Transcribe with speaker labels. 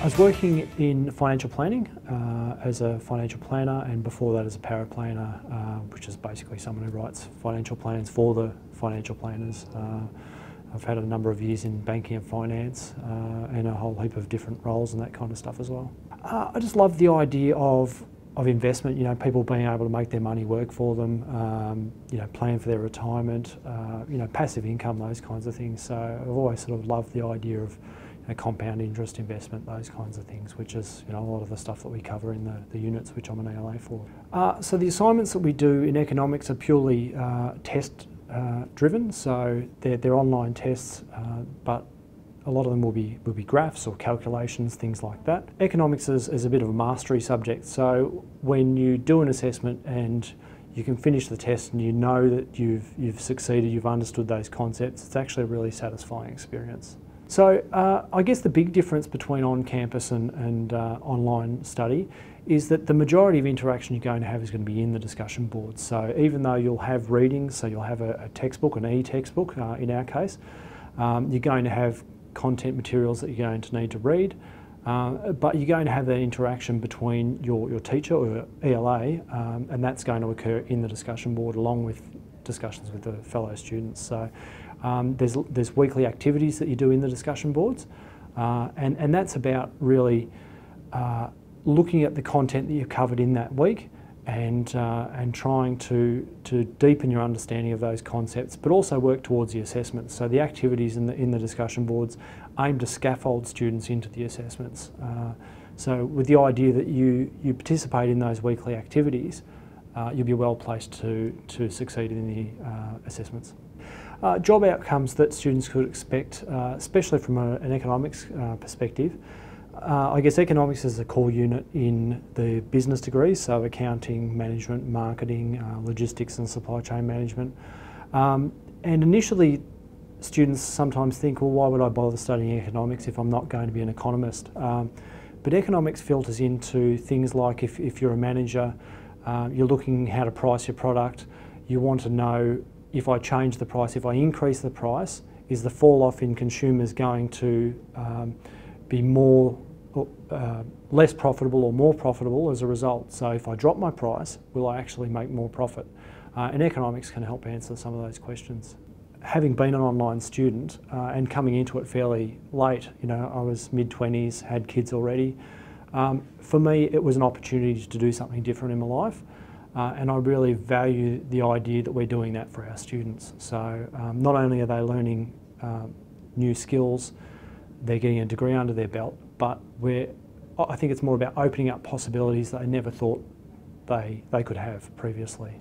Speaker 1: I was working in financial planning as a financial planner, and before that as a paraplanner, which is basically someone who writes financial plans for the financial planners. I've had a number of years in banking and finance and a whole heap of different roles and that kind of stuff as well. I just love the idea of investment, you know, people being able to make their money work for them, you know, plan for their retirement, you know, passive income, those kinds of things. So I've always sort of loved the idea of compound interest investment, those kinds of things, which is, you know, a lot of the stuff that we cover in the units which I'm an ELA for. So the assignments that we do in economics are purely test driven, so they're online tests, but a lot of them will be graphs or calculations, things like that. Economics is a bit of a mastery subject, so when you do an assessment and you can finish the test and you know that you've succeeded, you've understood those concepts, it's actually a really satisfying experience. So I guess the big difference between on-campus and online study is that the majority of interaction you're going to have is going to be in the discussion boards. So even though you'll have readings, so you'll have a textbook, an e-textbook in our case, you're going to have content materials that you're going to need to read, but you're going to have that interaction between your teacher or ELA, and that's going to occur in the discussion board along with discussions with the fellow students. So there's weekly activities that you do in the discussion boards, and that's about really looking at the content that you've covered in that week and trying to deepen your understanding of those concepts, but also work towards the assessments. So the activities in the discussion boards aim to scaffold students into the assessments. So with the idea that you participate in those weekly activities, you'll be well placed to succeed in the assessments. Job outcomes that students could expect, especially from an economics perspective. I guess economics is a core unit in the business degrees, so accounting, management, marketing, logistics and supply chain management. And initially students sometimes think, well, why would I bother studying economics if I'm not going to be an economist? But economics filters into things like if you're a manager, you're looking how to price your product, you want to know if I change the price, if I increase the price, is the fall off in consumers going to be less profitable or more profitable as a result? So if I drop my price, will I actually make more profit? And economics can help answer some of those questions. Having been an online student and coming into it fairly late, you know, I was mid-20s, had kids already. For me, it was an opportunity to do something different in my life. And I really value the idea that we're doing that for our students. So not only are they learning new skills, they're getting a degree under their belt, but I think it's more about opening up possibilities that they never thought they could have previously.